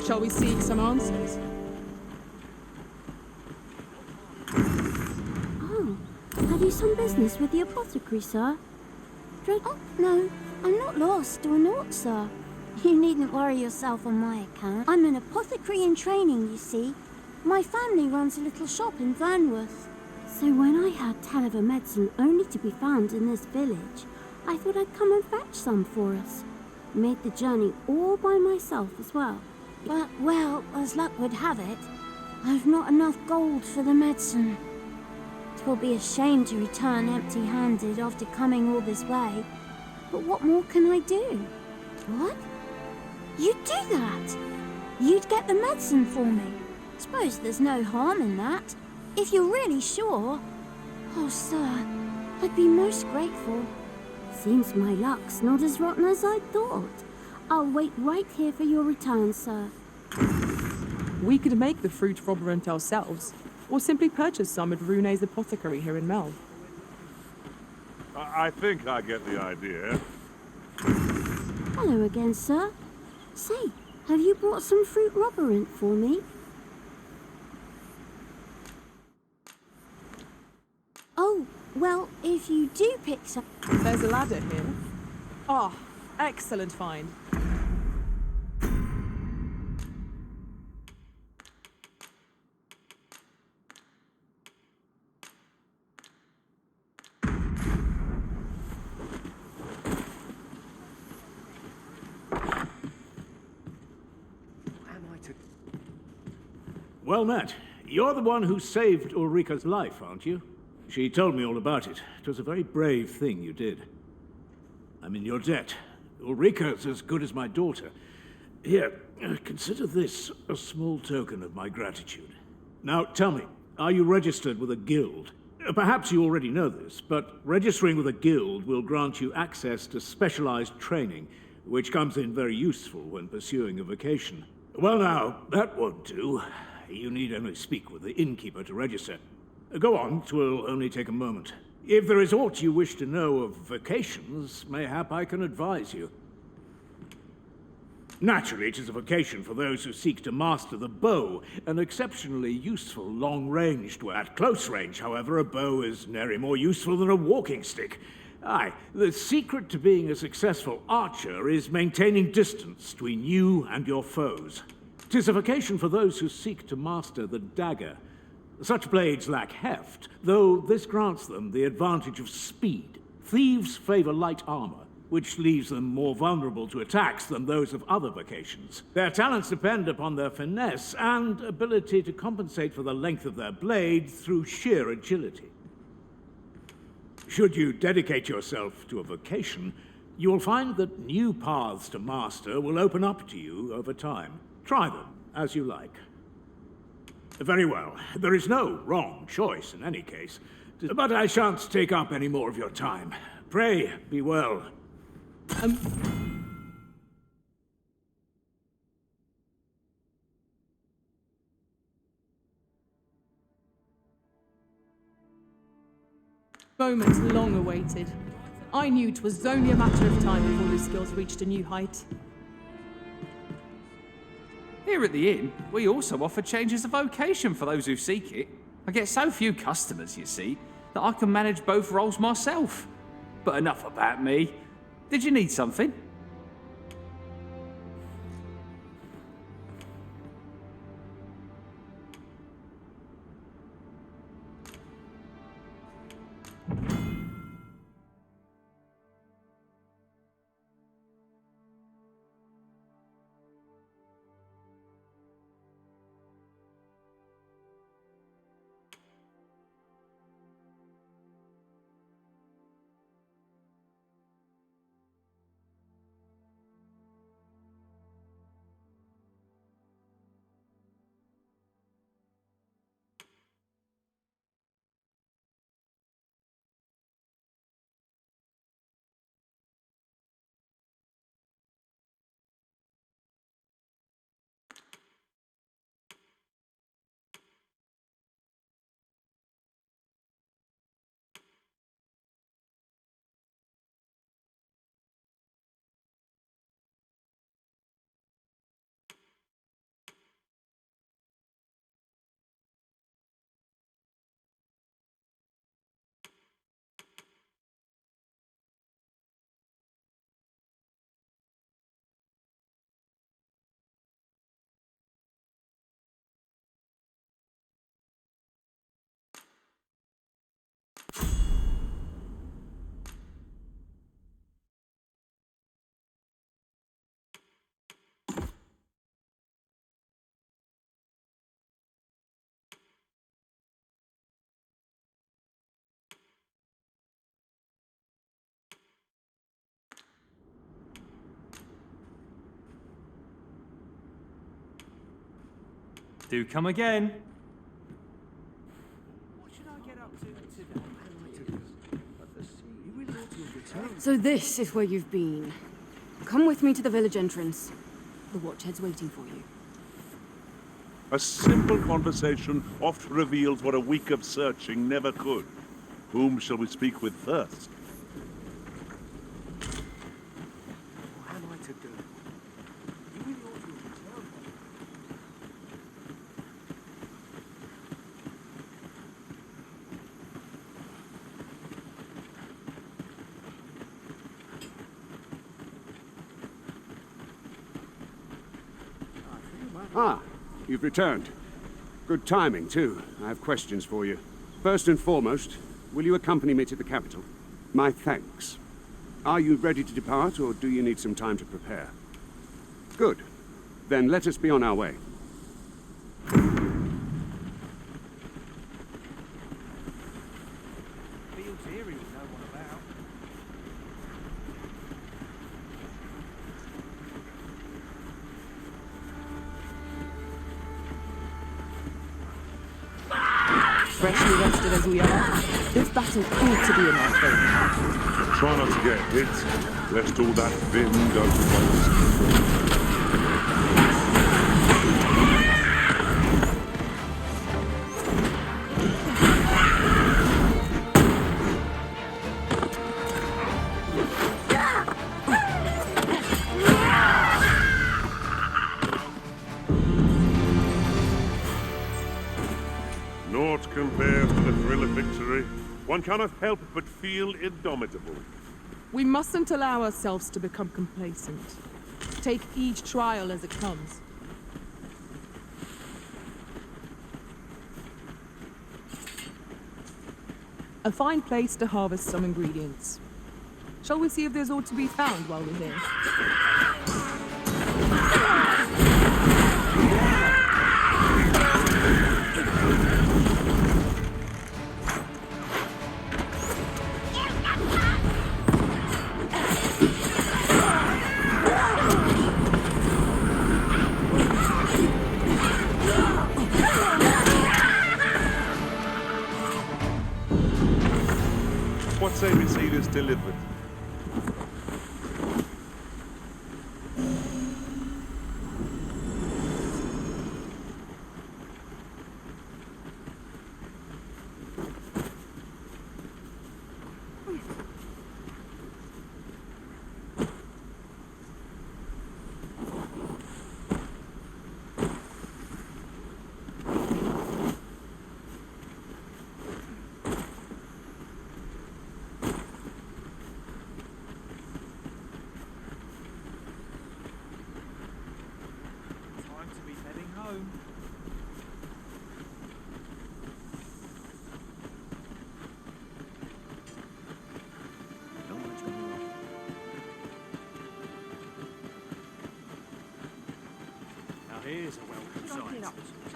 Shall we seek some answers? Oh, have you some business with the apothecary, sir? Oh, no, I'm not lost or naught, sir. You needn't worry yourself on my account. I'm an apothecary in training, you see. My family runs a little shop in Vernworth. So when I heard tell of a medicine only to be found in this village, I thought I'd come and fetch some for us. Made the journey all by myself as well. But, well, as luck would have it, I've not enough gold for the medicine. 'Twill be a shame to return empty-handed after coming all this way. But what more can I do? What? You'd do that? You'd get the medicine for me? Suppose there's no harm in that. If you're really sure. Oh, sir, I'd be most grateful. Seems my luck's not as rotten as I thought. I'll wait right here for your return, sir. We could make the fruit froberant ourselves, or simply purchase some at Rune's apothecary here in Mel. I think I get the idea. Hello again, sir. Say, have you brought some fruit froberant for me? Oh, well, if you do pick some... There's a ladder here. Ah, excellent find. Well met. You're the one who saved Ulrika's life, aren't you? She told me all about it. It was a very brave thing you did. I'm in your debt. Ulrika's as good as my daughter. Here, consider this a small token of my gratitude. Now, tell me, are you registered with a guild? Perhaps you already know this, but registering with a guild will grant you access to specialized training, which comes in very useful when pursuing a vocation. Well now, that won't do. You need only speak with the innkeeper to register. Go on, 'twill only take a moment. If there is aught you wish to know of vocations, mayhap I can advise you. Naturally, it is a vocation for those who seek to master the bow, an exceptionally useful long-ranged weapon. At close range, however, a bow is nary more useful than a walking stick. Aye, the secret to being a successful archer is maintaining distance between you and your foes. 'Tis a vocation for those who seek to master the dagger. Such blades lack heft, though this grants them the advantage of speed. Thieves favor light armor, which leaves them more vulnerable to attacks than those of other vocations. Their talents depend upon their finesse and ability to compensate for the length of their blade through sheer agility. Should you dedicate yourself to a vocation, you will find that new paths to master will open up to you over time. Try them as you like. Very well. There is no wrong choice in any case. But I shan't take up any more of your time. Pray, be well. Moment long awaited. I knew 'twas only a matter of time before his skills reached a new height. Here at the inn, we also offer changes of vocation for those who seek it. I get so few customers, you see, that I can manage both roles myself. But enough about me. Did you need something? Do come again. So this is where you've been. Come with me to the village entrance. The Watchhead's waiting for you. A simple conversation oft reveals what a week of searching never could. Whom shall we speak with first? What am I to do? You really ought to have returned. Ah, you've returned. Good timing, too. I have questions for you. First and foremost, will you accompany me to the capital? My thanks. Are you ready to depart, or do you need some time to prepare? Good. Then let us be on our way. Fields here with no one about. Freshly rested as we are, this battle ought to be in our favour. Try not to get hit, lest all that vim go to waste. Naught compares to the thrill of victory. One cannot help but feel indomitable. We mustn't allow ourselves to become complacent. Take each trial as it comes. A fine place to harvest some ingredients. Shall we see if there's aught to be found while we're here? What say we see this delivered? Time to be heading home. Now here's a welcome sight.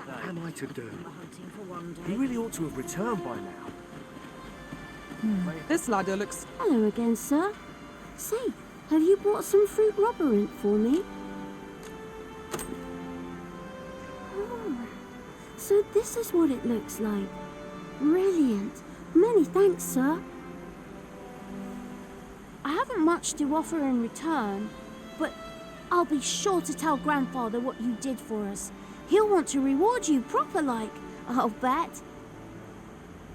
What am I to do? Hunting for one day. You really ought to have returned by now. This ladder looks... Hello again, sir. Say, have you brought some fruit robberant for me? Oh, so this is what it looks like. Brilliant. Many thanks, sir. I haven't much to offer in return, but I'll be sure to tell Grandfather what you did for us. He'll want to reward you proper like, I'll bet.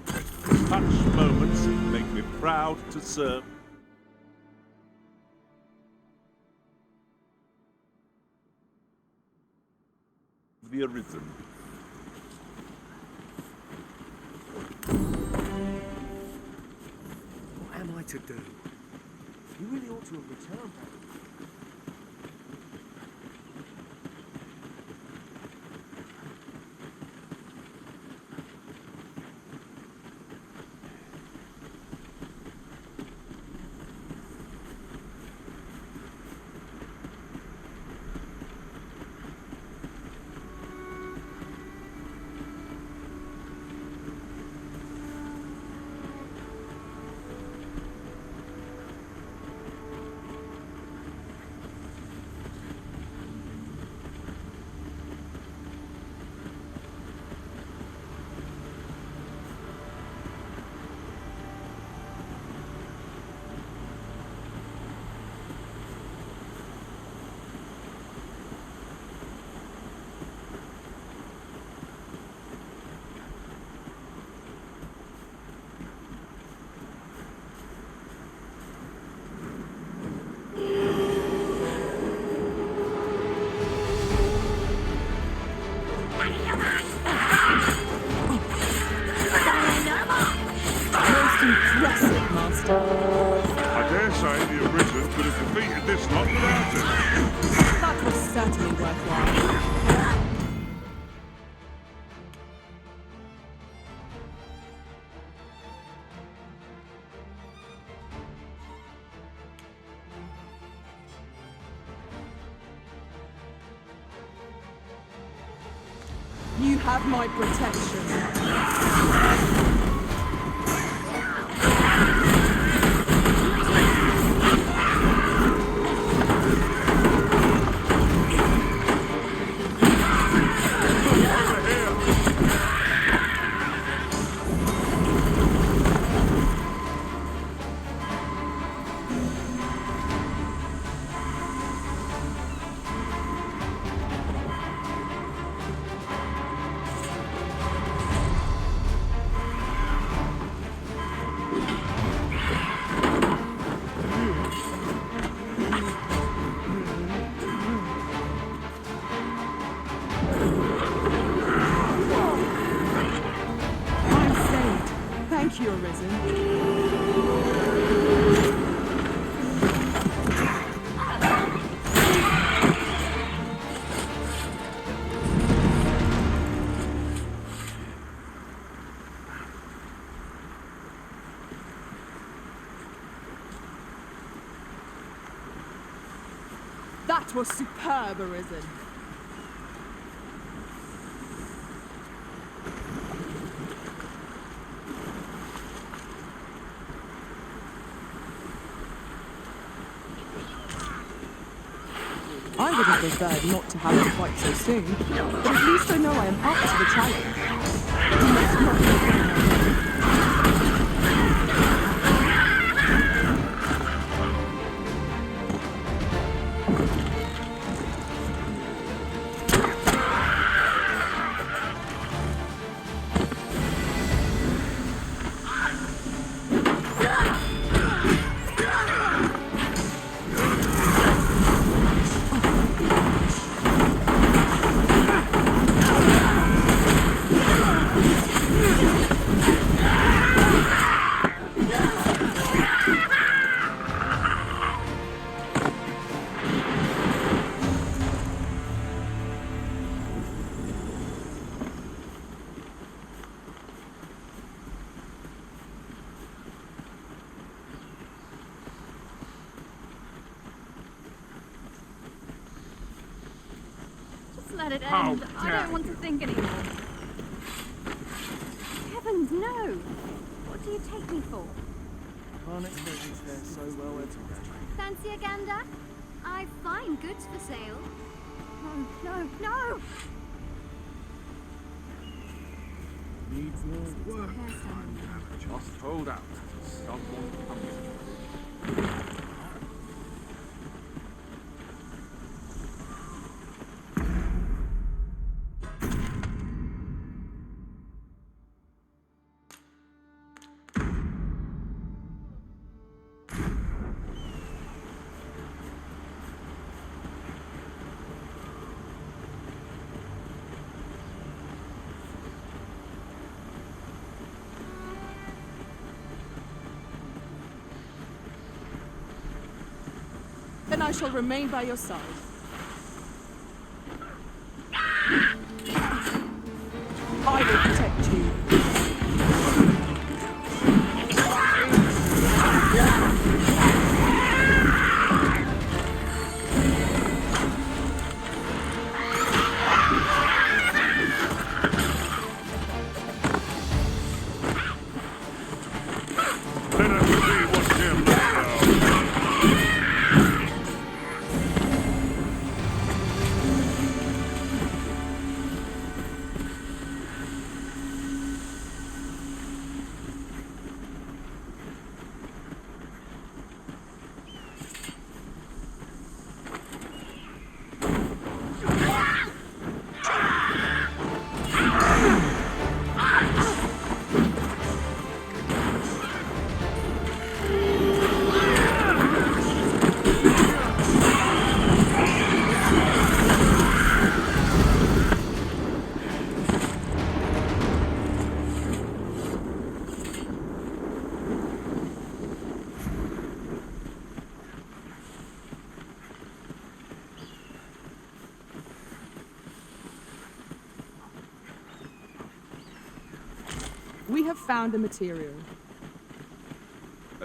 Such moments make me proud to serve. The arisen. What am I to do? You really ought to have returned by now. have my protection. I'm saved. Thank you, Arisen. That was superb, Arisen. I would have preferred not to have it quite so soon, but at least I know I am up to the challenge. You must not give up. Just let it end. I don't want to think anymore. Heavens, no! What do you take me for? Can't expect you to fare so well at all. Fancy a gander? I've fine goods for sale. No, no, no! Needs more work. Just hold out. Someone comes. Then I shall remain by your side. I will protect you. Let us see what Jim knows. We have found a material.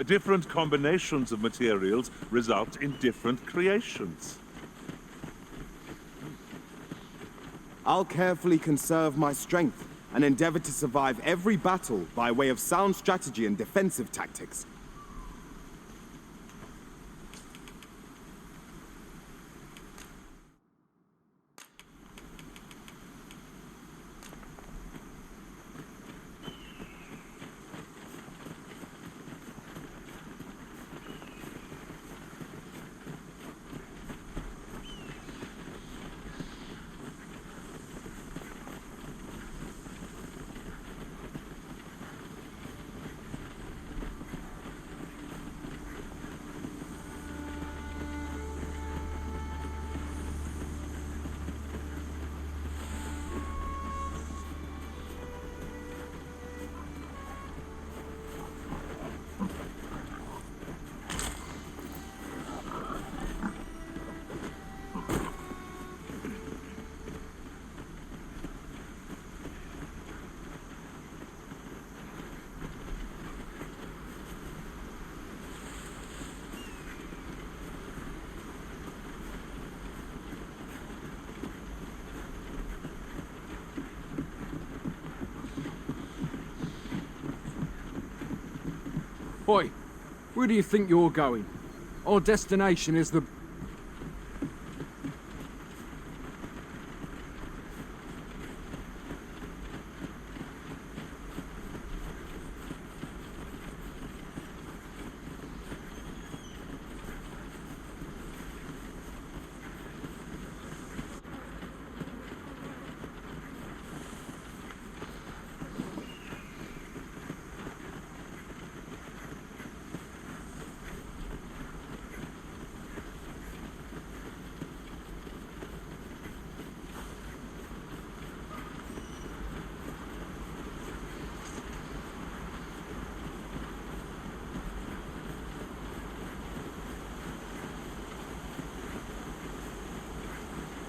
Different combinations of materials result in different creations. I'll carefully conserve my strength and endeavor to survive every battle by way of sound strategy and defensive tactics. Oi, where do you think you're going? Our destination is the...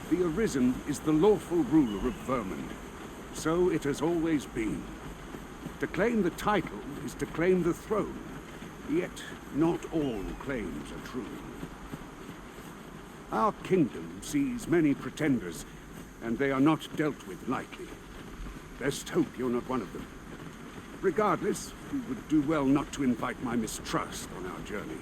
The Arisen is the lawful ruler of Vermund. So it has always been. To claim the title is to claim the throne. Yet, not all claims are true. Our kingdom sees many pretenders, and they are not dealt with lightly. Best hope you're not one of them. Regardless, we would do well not to invite my mistrust on our journey.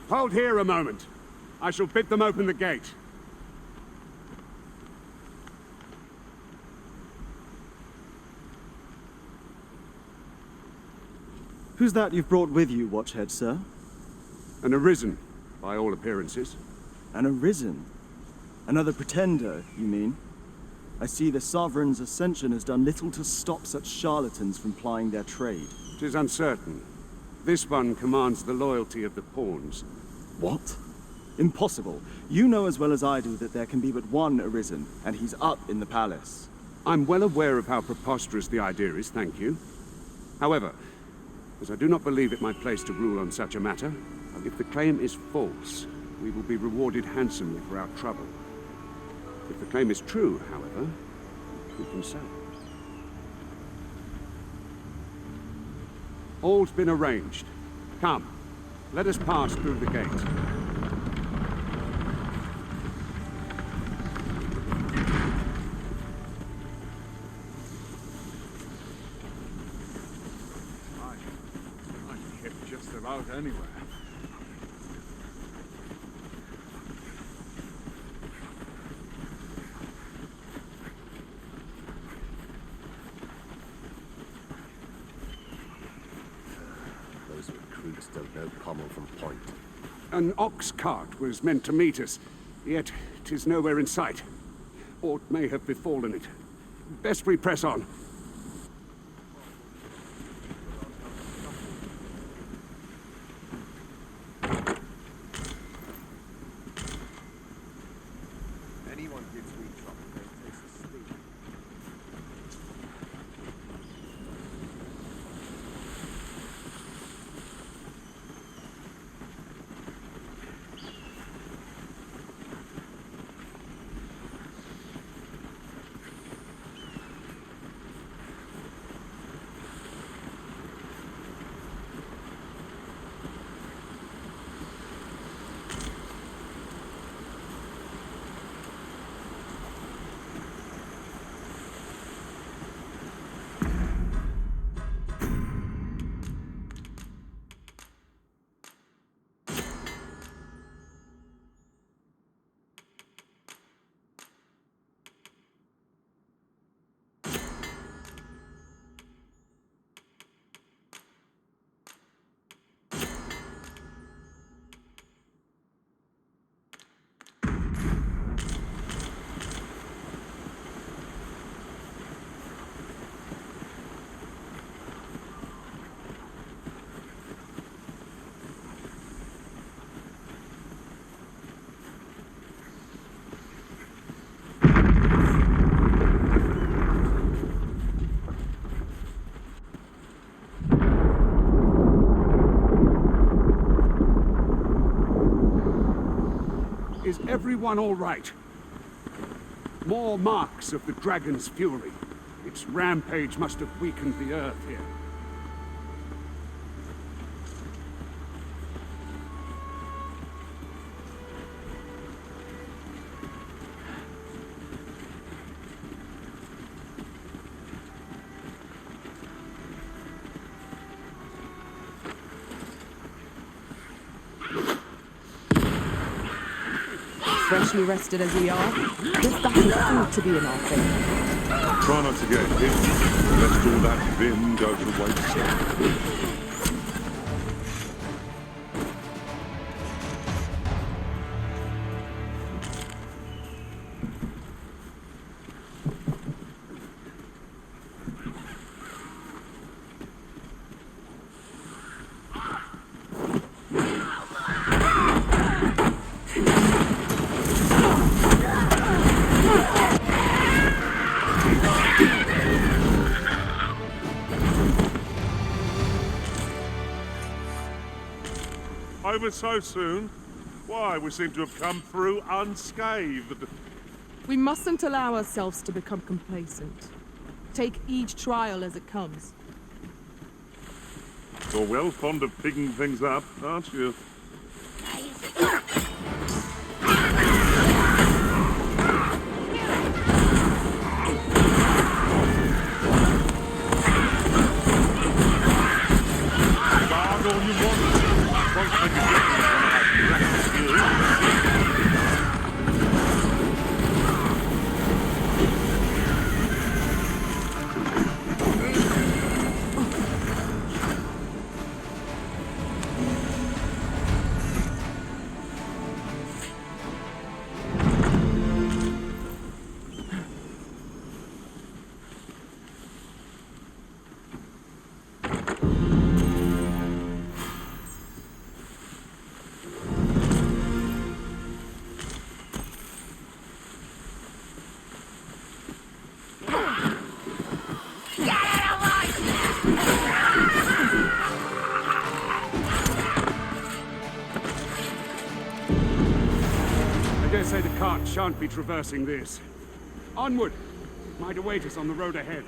Hold here a moment. I shall bid them open the gate. Who's that you've brought with you, Watchhead, sir? An Arisen, by all appearances. An Arisen? Another pretender, you mean? I see the Sovereign's ascension has done little to stop such charlatans from plying their trade. 'Tis uncertain. This one commands the loyalty of the pawns. What? Impossible. You know as well as I do that there can be but one Arisen, and he's up in the palace. I'm well aware of how preposterous the idea is, thank you. However, as I do not believe it my place to rule on such a matter, if the claim is false, we will be rewarded handsomely for our trouble. If the claim is true, however, we can sell. All's been arranged. Come, let us pass through the gate. I can get just about anywhere. Those recruits don't know pommel from point. An ox cart was meant to meet us, yet 'tis nowhere in sight. Aught may have befallen it. Best we press on. Anyone gives me trouble, they taste the steam. everyone all right? More marks of the dragon's fury. Its rampage must have weakened the earth here. Freshly rested as we are, this battle proved to be in our favour. Try not to get hit, lest all that vim go to waste. Over so soon? Why, we seem to have come through unscathed. We mustn't allow ourselves to become complacent. Take each trial as it comes. You're well fond of picking things up, aren't you? Guard all you want. Won't make a difference when I practice you. I dare say the cart shan't be traversing this. Onward! Might await us on the road ahead.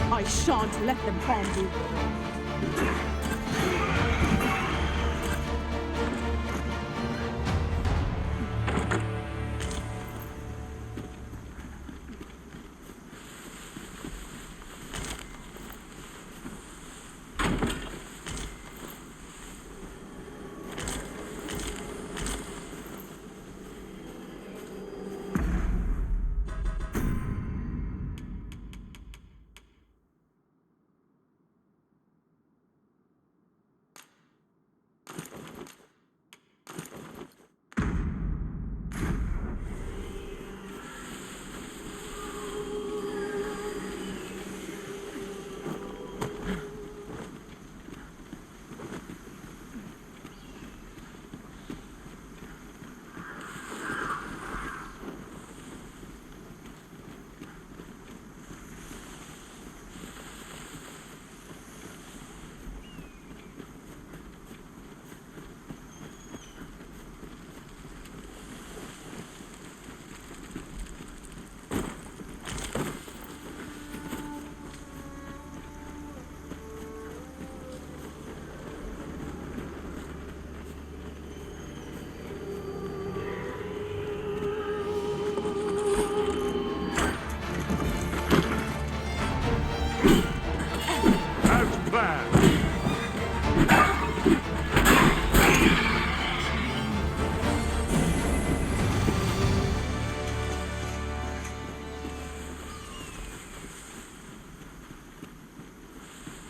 I shan't let them harm you.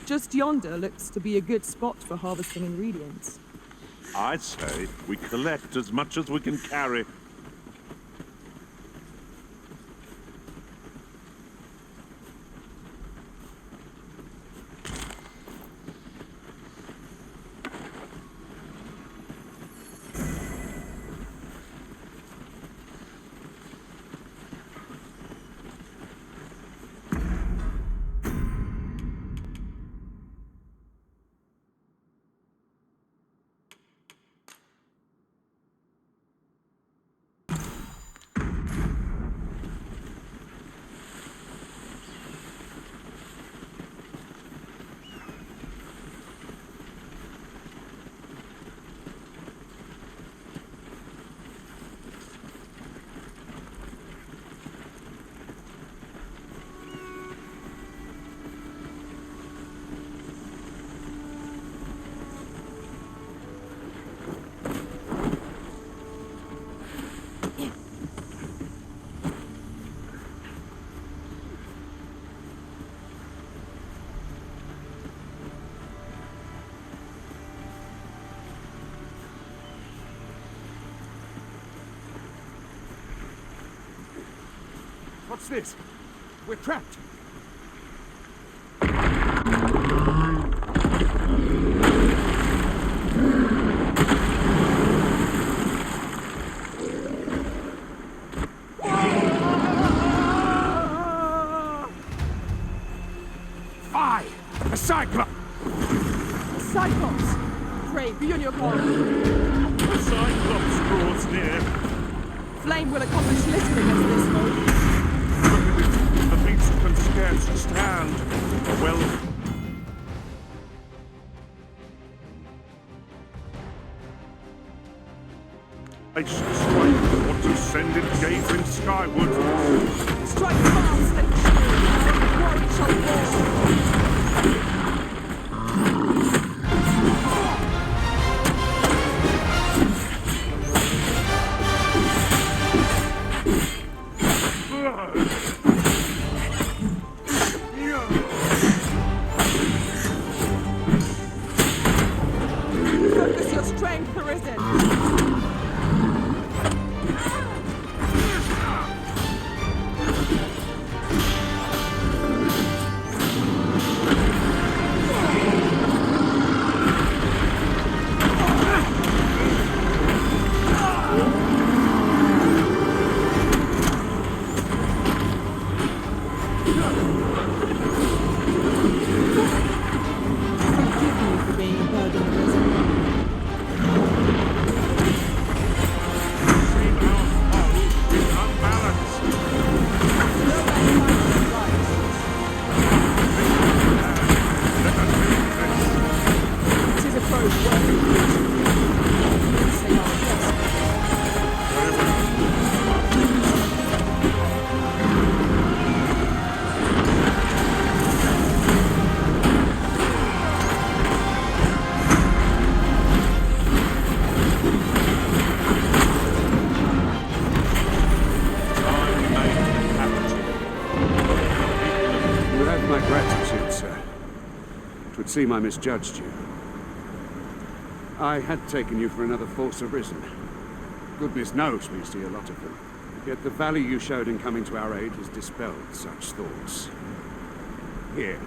Just yonder looks to be a good spot for harvesting ingredients. I say we collect as much as we can carry. What's this? We're trapped. Fire! A cyclops! Cyclops! Pray, be on your guard. A cyclops draws near. Flame will accomplish little against this foe. The beast can scarce stand. Well, I should strike or to send it gazing skyward. Strike fast and true, and warrior shall fall. Focus your strength, Arisen. Forgive me for being a burden, Arisen. Save our foe is unbalanced. No man fights is right. Let us finish this. 'Tis a foe worthy of you. You say our best. Very well. You have my gratitude, sir. It would seem I misjudged you. I had taken you for another false arisen. Goodness knows we see a lot of them. Yet the value you showed in coming to our aid has dispelled such thoughts. Here,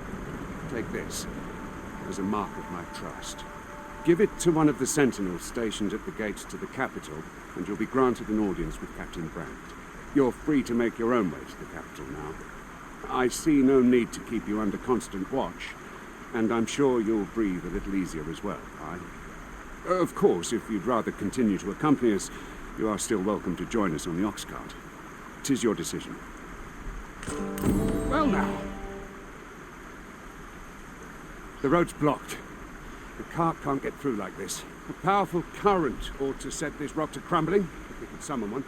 take this as a mark of my trust. Give it to one of the sentinels stationed at the gates to the capital, and you'll be granted an audience with Captain Brandt. You're free to make your own way to the capital now. I see no need to keep you under constant watch, and I'm sure you'll breathe a little easier as well, aye? Of course, if you'd rather continue to accompany us, you are still welcome to join us on the ox cart. 'Tis your decision. Well now. The road's blocked. The cart can't get through like this. A powerful current ought to set this rock to crumbling, if we could summon one.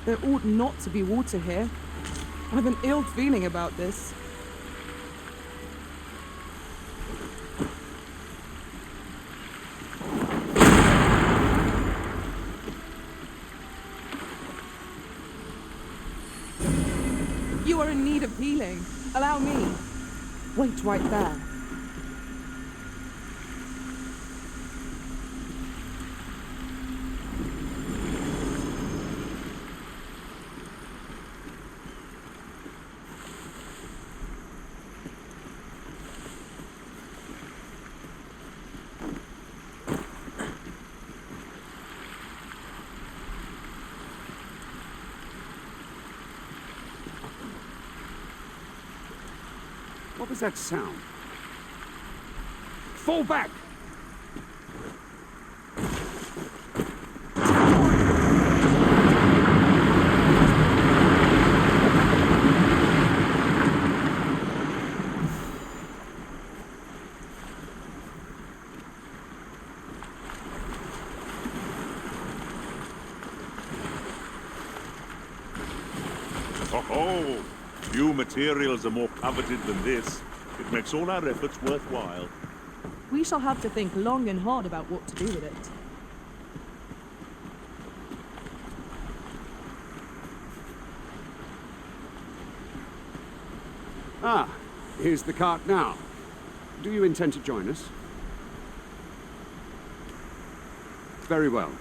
There ought not to be water here. I have an ill feeling about this. You are in need of healing. Allow me. Wait right there. What was that sound? Fall back! Oh, few materials are more coveted than this. It makes all our efforts worthwhile. We shall have to think long and hard about what to do with it. Ah, here's the cart now. Do you intend to join us? Very well.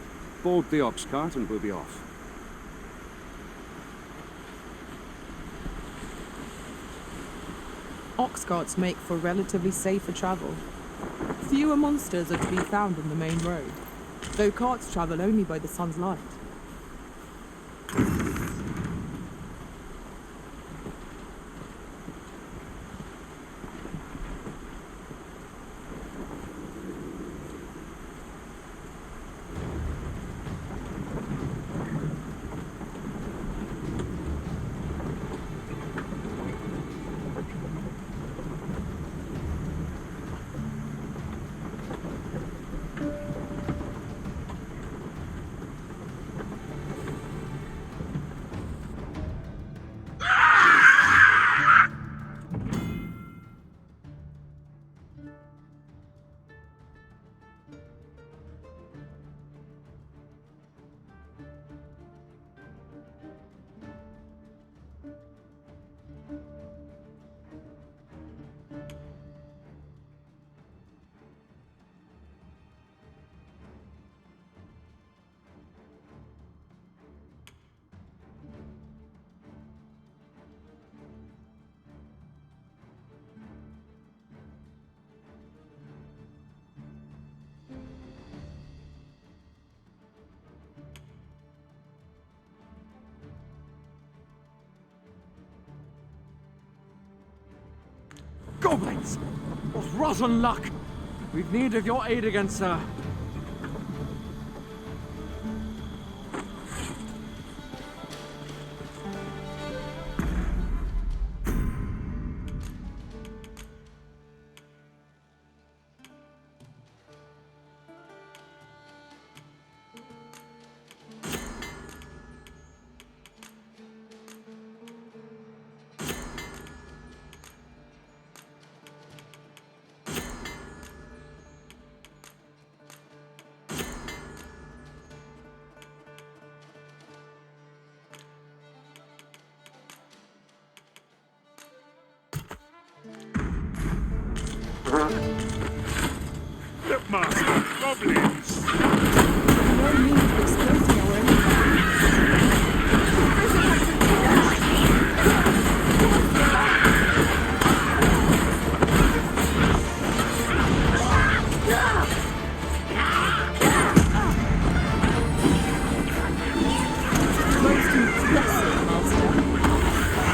Board the ox cart and we'll be off. Ox carts make for relatively safer travel. Fewer monsters are to be found on the main road, though carts travel only by the sun's light. Goblins! What rotten luck! We've need of your aid again, sir. Look, Master, goblins! No need for exploiting our own. Most impressive, Master.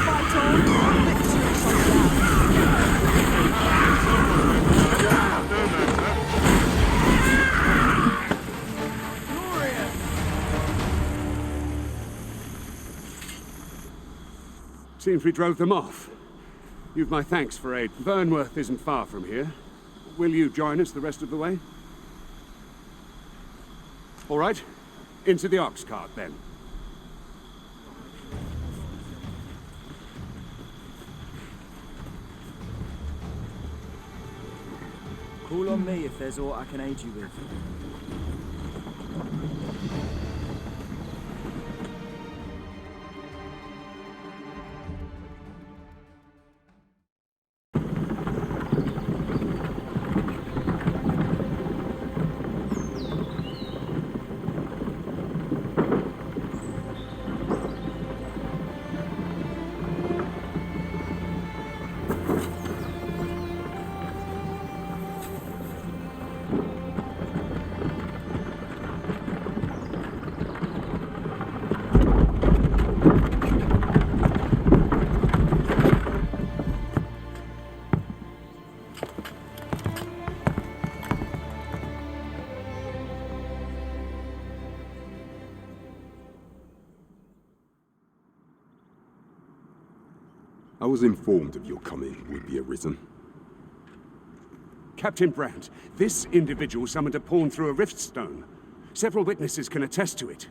Fight on, victory shall be ours. Seems we drove them off. You've my thanks for aid. Burnworth isn't far from here. Will you join us the rest of the way? All right. Into the ox cart, then. Call on me if there's aught I can aid you with. I was informed of your coming would be arisen. Captain Brandt, this individual summoned a pawn through a rift stone. Several witnesses can attest to it.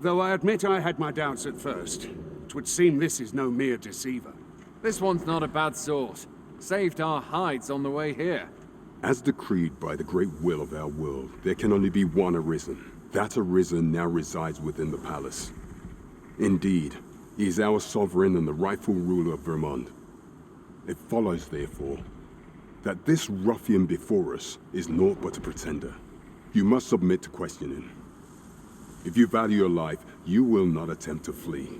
Though I admit I had my doubts at first. 'Twould seem this is no mere deceiver. This one's not a bad sort. Saved our hides on the way here. As decreed by the great will of our world, there can only be one arisen. That arisen now resides within the palace. Indeed, he is our sovereign and the rightful ruler of Vermont. It follows, therefore, that this ruffian before us is naught but a pretender. You must submit to questioning. If you value your life, you will not attempt to flee.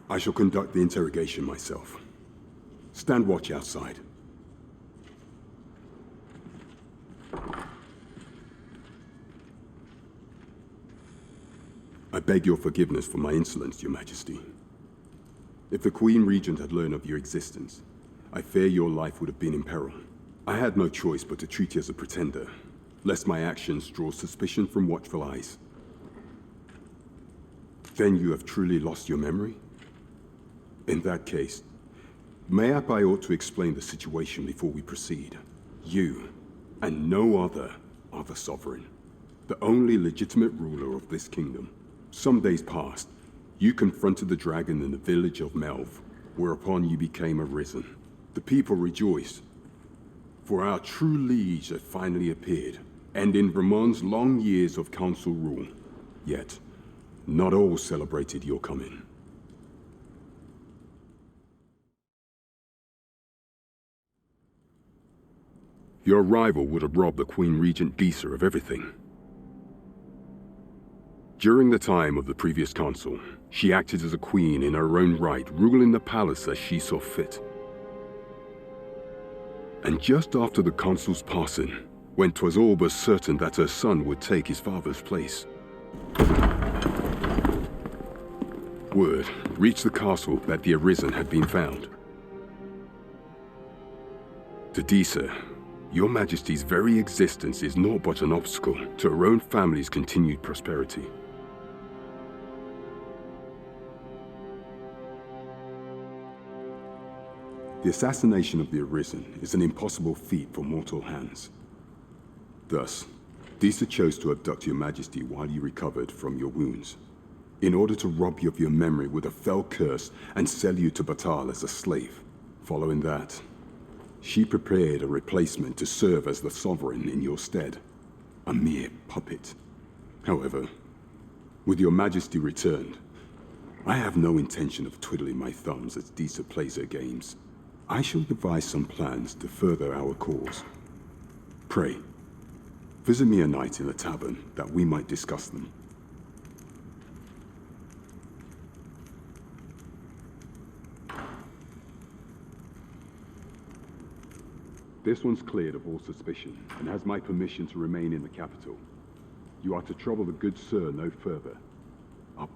I shall conduct the interrogation myself. Stand watch outside. I beg your forgiveness for my insolence, Your Majesty. If the Queen Regent had learned of your existence, I fear your life would have been in peril. I had no choice but to treat you as a pretender, lest my actions draw suspicion from watchful eyes. Then you have truly lost your memory? In that case, mayhap I ought to explain the situation before we proceed. You, and no other, are the sovereign, the only legitimate ruler of this kingdom. Some days past, you confronted the dragon in the village of Melv, whereupon you became arisen. The people rejoiced, for our true liege had finally appeared, and in Vermont's long years of council rule. Yet, not all celebrated your coming. Your arrival would have robbed the Queen Regent Disa of everything. During the time of the previous consul, she acted as a queen in her own right, ruling the palace as she saw fit. And just after the consul's passing, when 'twas all but certain that her son would take his father's place, word reached the castle that the Arisen had been found. To Disa, Your Majesty's very existence is naught but an obstacle to her own family's continued prosperity. The assassination of the Arisen is an impossible feat for mortal hands. Thus, Disa chose to abduct Your Majesty while you recovered from your wounds, in order to rob you of your memory with a fell curse and sell you to Batal as a slave. Following that, she prepared a replacement to serve as the sovereign in your stead, a mere puppet. However, with Your Majesty returned, I have no intention of twiddling my thumbs as Disa plays her games. I shall devise some plans to further our cause. Pray, visit me a night in the tavern that we might discuss them. This one's cleared of all suspicion and has my permission to remain in the capital. You are to trouble the good sir no further. Up.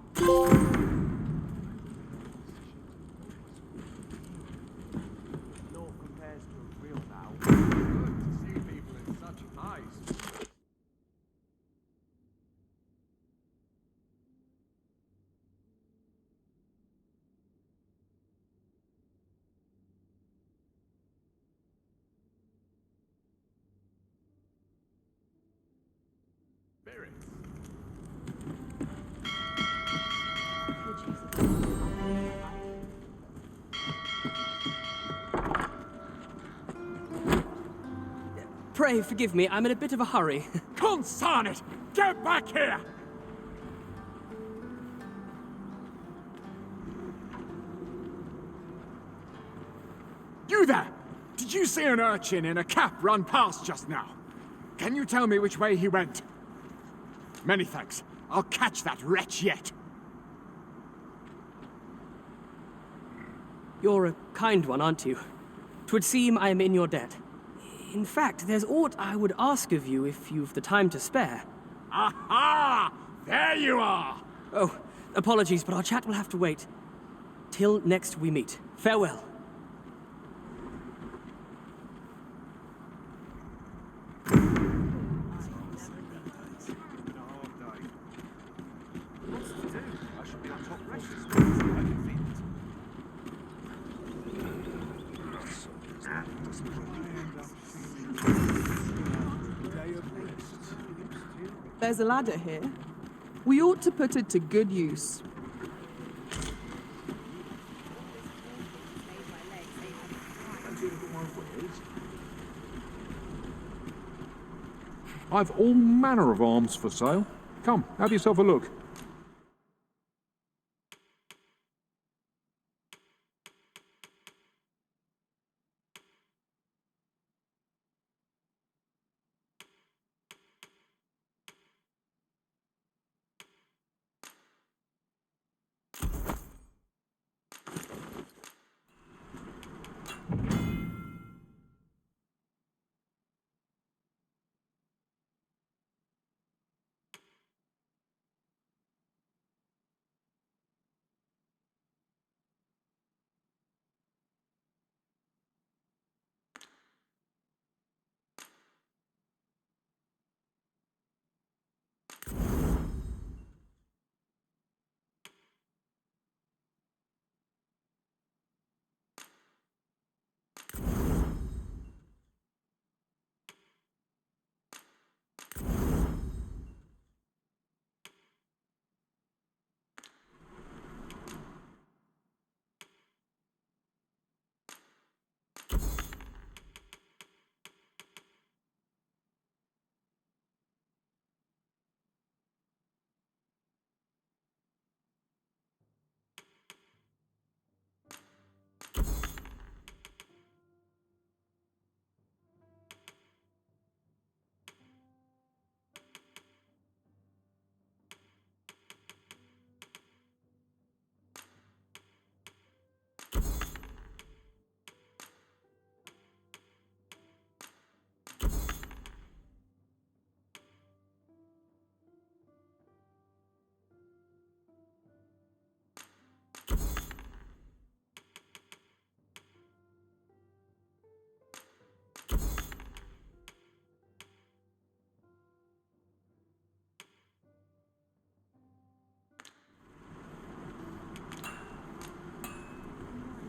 Pray forgive me, I'm in a bit of a hurry. Consarn it! Get back here! You there! Did you see an urchin in a cap run past just now? Can you tell me which way he went? Many thanks. I'll catch that wretch yet. You're a kind one, aren't you? 'Twould seem I am in your debt. In fact, there's aught I would ask of you if you've the time to spare. Aha! There you are! Oh, apologies, but our chat will have to wait. Till next we meet. Farewell. There's a ladder here. We ought to put it to good use. I've all manner of arms for sale. Come, have yourself a look.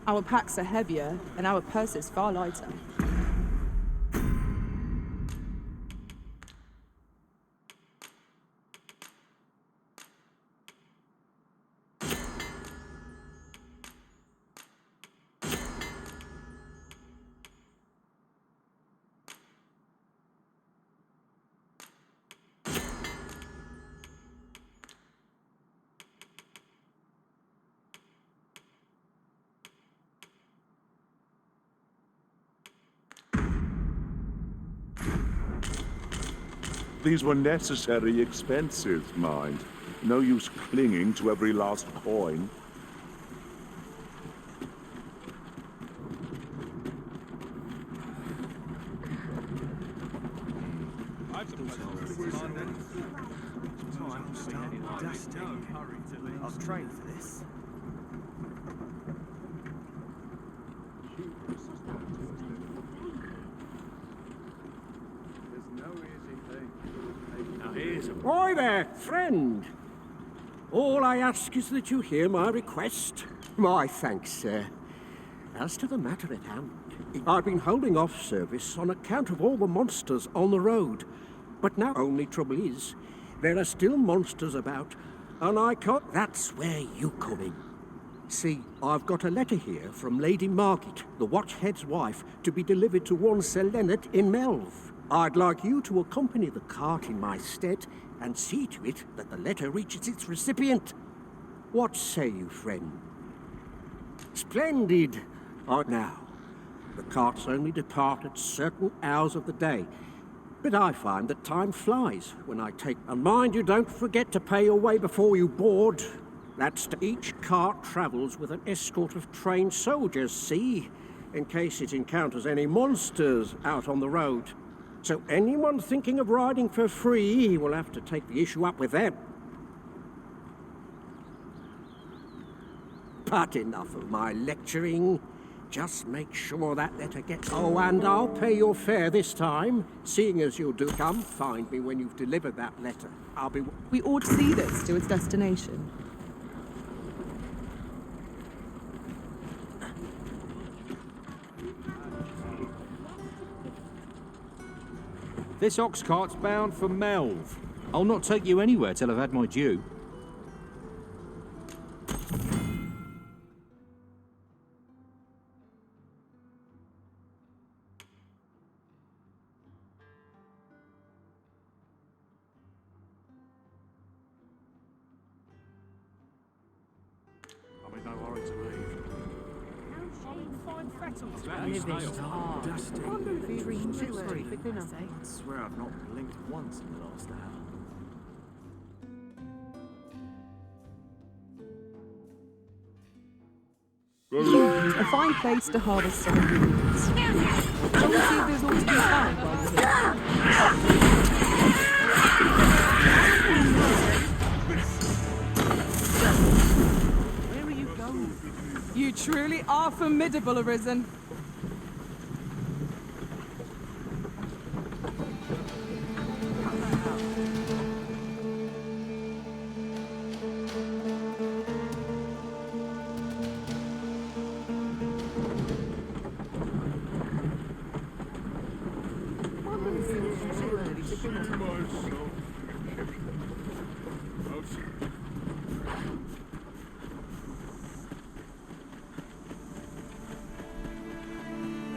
Our packs are heavier, and our purses far lighter. These were necessary expenses, mind. No use clinging to every last coin. I've trained for this. Now here's a... Oi there, friend. All I ask is that you hear my request. My thanks, sir. As to the matter at hand, I've been holding off service on account of all the monsters on the road. But now only trouble is, there are still monsters about, and I can't... That's where you come in. See, I've got a letter here from Lady Margit, the Watchhead's wife, to be delivered to one Sir Leonard in Melv. I'd like you to accompany the cart in my stead and see to it that the letter reaches its recipient. What say you, friend? Splendid! Now, the carts only depart at certain hours of the day, but I find that time flies when I take... And mind you, don't forget to pay your way before you board. Each cart travels with an escort of trained soldiers, see? In case it encounters any monsters out on the road. So anyone thinking of riding for free will have to take the issue up with them. But enough of my lecturing. Just make sure that letter gets... Oh, and I'll pay your fare this time, seeing as you do come find me when you've delivered that letter. I'll be... We ought to see this to its destination. This ox cart's bound for Melv. I'll not take you anywhere till I've had my due. I'm in no hurry to leave. Dusty. I swear I've not blinked once in the last hour. A fine place to harvest some ingredients. Shall we see if there's ought to be found while you're here? Where are you going? You truly are formidable, Arisen.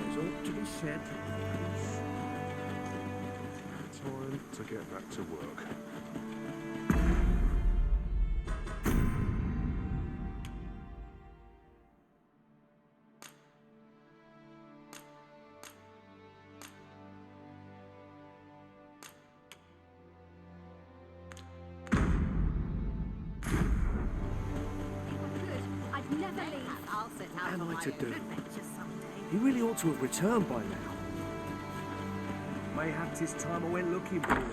There's ought to be said. Time to get back to work. I'd never leave. I'll sit out What am on I my to own do? adventures someday. He really ought to have returned by now. Mayhap 'tis time I went looking for him.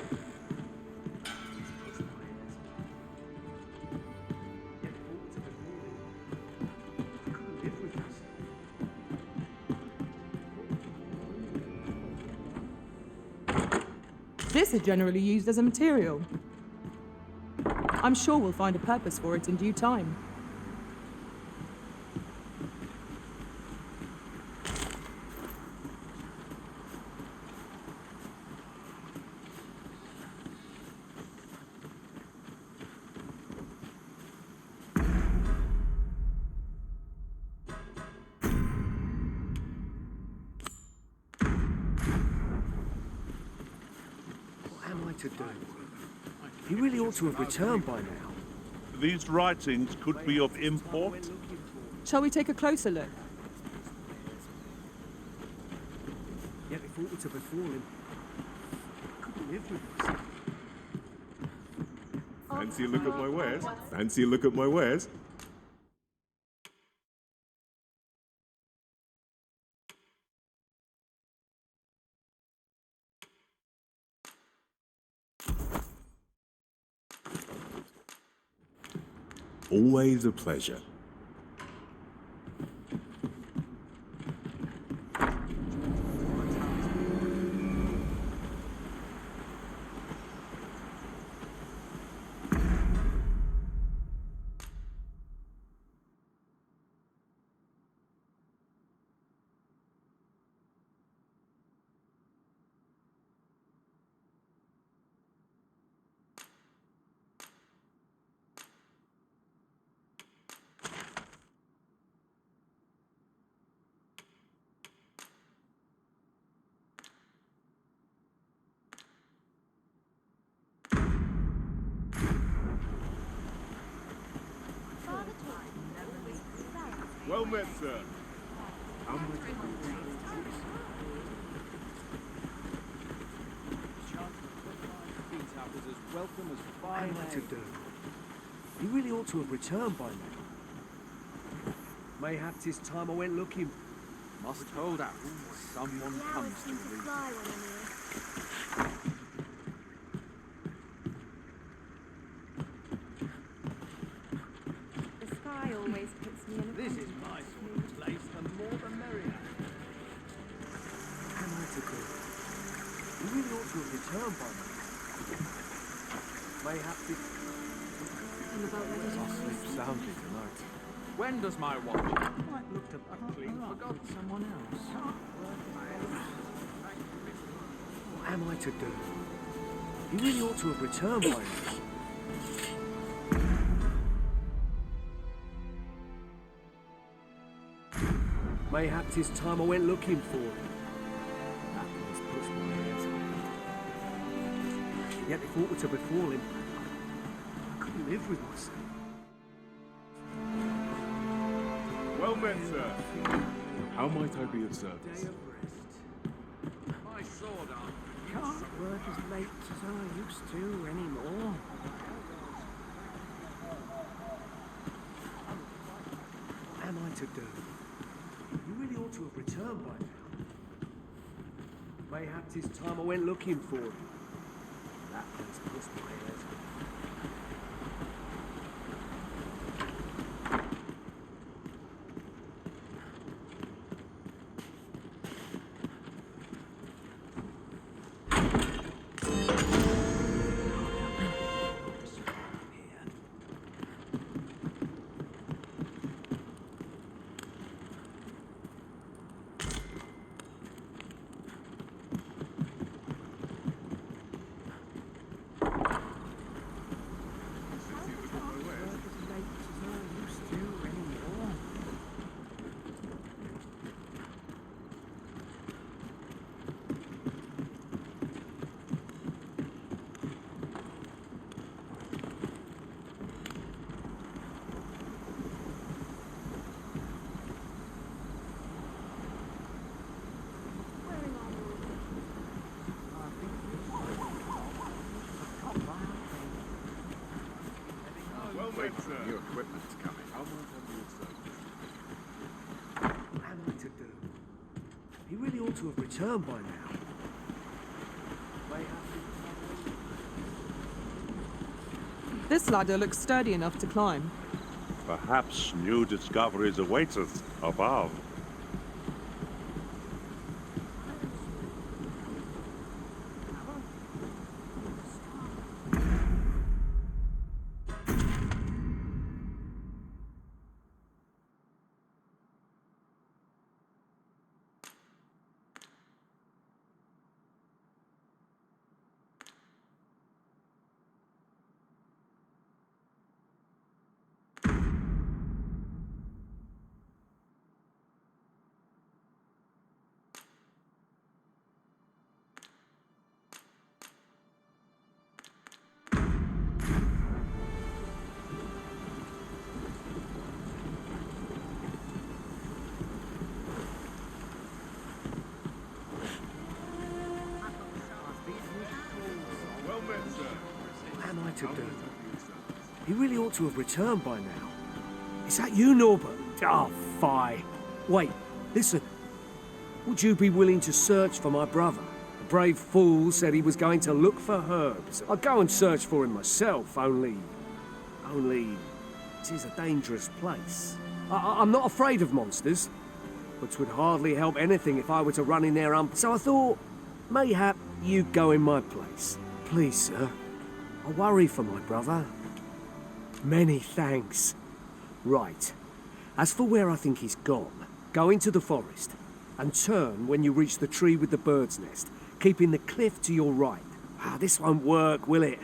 This is generally used as a material. I'm sure we'll find a purpose for it in due time. What am I to do? He really ought to have returned by now. These writings could be of import. Shall we take a closer look? Yet if aught were to befall him, I couldn't live with this. Fancy a look at my wares? Fancy a look at my wares? Always a pleasure. Well met, sir. Welcome as fine as to do. He really ought to have returned by now. Mayhap 'tis time I went looking. Must hold out. Someone comes to read. The sky always puts me in a This is my sort of place, the more the merrier. What am I to do? He really ought to have returned by now. Mayhap 'tis... I'm about ready to I'll sleep soundly tonight. When does my watch? Might look to clean forgot someone else. What am I to do? He really ought to have returned by now. Mayhap 'tis time I went looking for him. That place puts my head. Yet if aught were to befall him, I couldn't live with myself. Well met, sir. How might I be of service? My sword arm. Can't work as late as I used to anymore. What am I to do? You really ought to have returned by now. Mayhap 'tis time I went looking for him. That place puts my head. Wait, sir. New equipment's coming. How might I be of service? What am I to do? He really ought to have returned by now. This ladder looks sturdy enough to climb. Perhaps new discoveries await us above. What am I to do? He really ought to have returned by now. Is that you, Norbert? Oh, fie. Wait, listen. Would you be willing to search for my brother? The brave fool said he was going to look for herbs. I'd go and search for him myself, only... It is a dangerous place. I'm not afraid of monsters, but 'twould hardly help anything if I were to run in there So I thought, mayhap you'd go in my place. Please, sir. I worry for my brother. Many thanks. Right. As for where I think he's gone, go into the forest and turn when you reach the tree with the bird's nest, keeping the cliff to your right. This won't work, will it?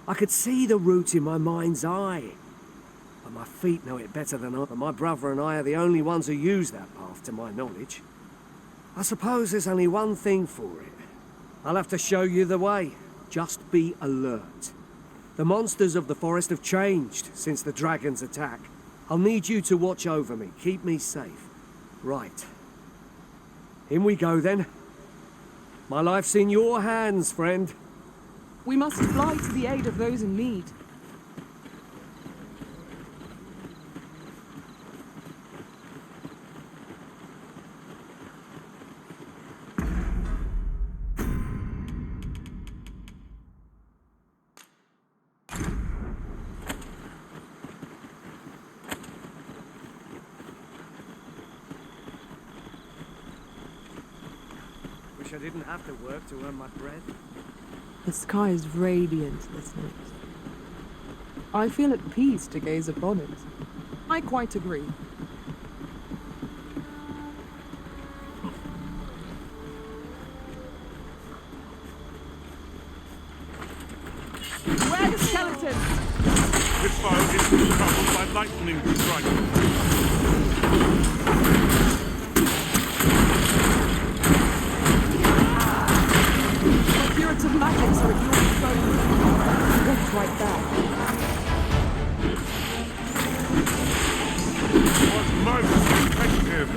I could see the route in my mind's eye. But my feet know it better than I. But my brother and I are the only ones who use that path, to my knowledge. I suppose there's only one thing for it. I'll have to show you the way. Just be alert. The monsters of the forest have changed since the dragon's attack. I'll need you to watch over me, keep me safe. Right. In we go then. My life's in your hands, friend. We must fly to the aid of those in need. Wish I didn't have to work to earn my bread. The sky is radiant this night. I feel at peace to gaze upon it. I quite agree. foe is troubled by lightning strikes. My curative magics are at your disposal. Walk right there. Was most effective.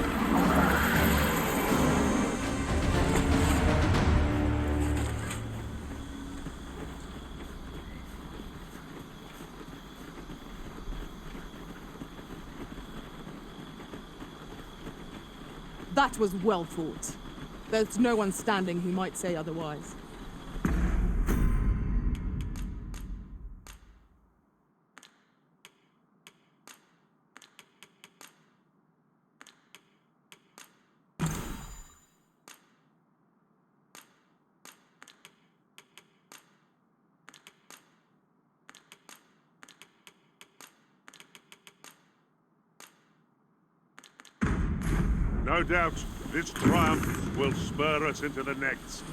That was well fought. There's no one standing who might say otherwise. No doubt, this triumph will spur us into the next.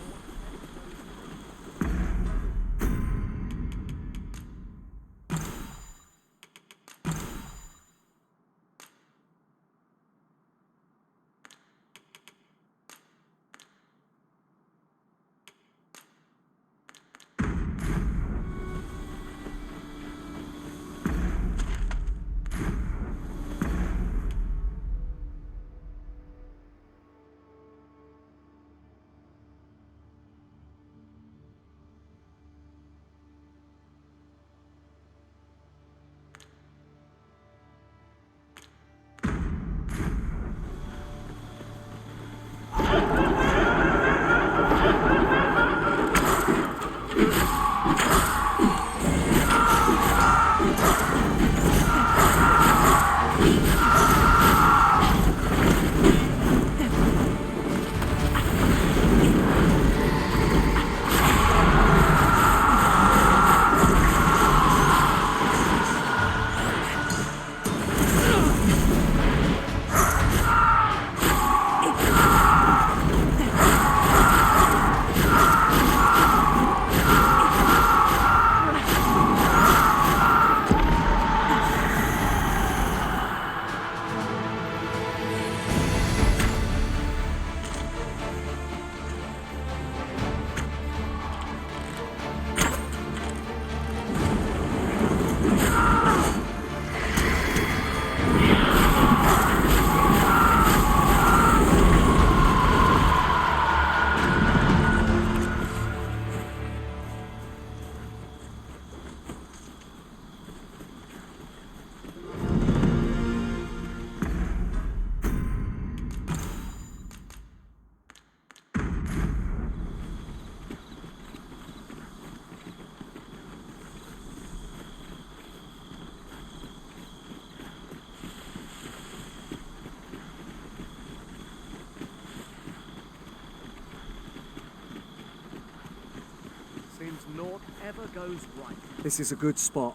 Seems naught ever goes right. This is a good spot.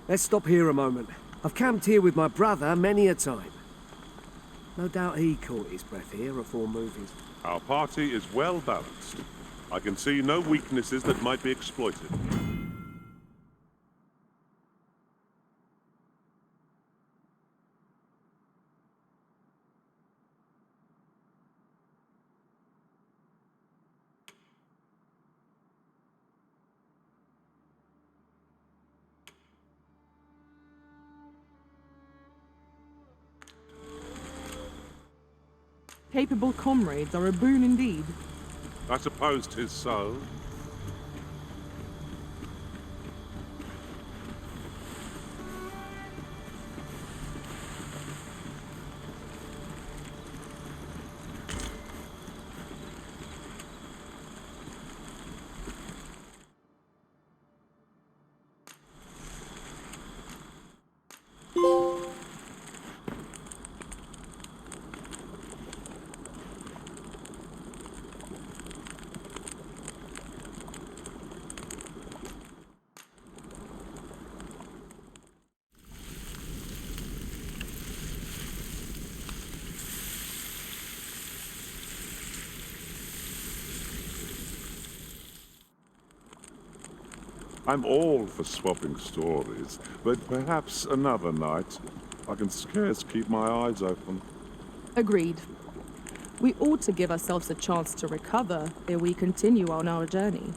Let's stop here a moment. I've camped here with my brother many a time. No doubt he caught his breath here afore moving. Our party is well balanced. I can see no weaknesses that might be exploited. Capable comrades are a boon indeed. I suppose 'tis so. I'm all for swapping stories, but perhaps another night. I can scarce keep my eyes open. Agreed. We ought to give ourselves a chance to recover ere we continue on our journey.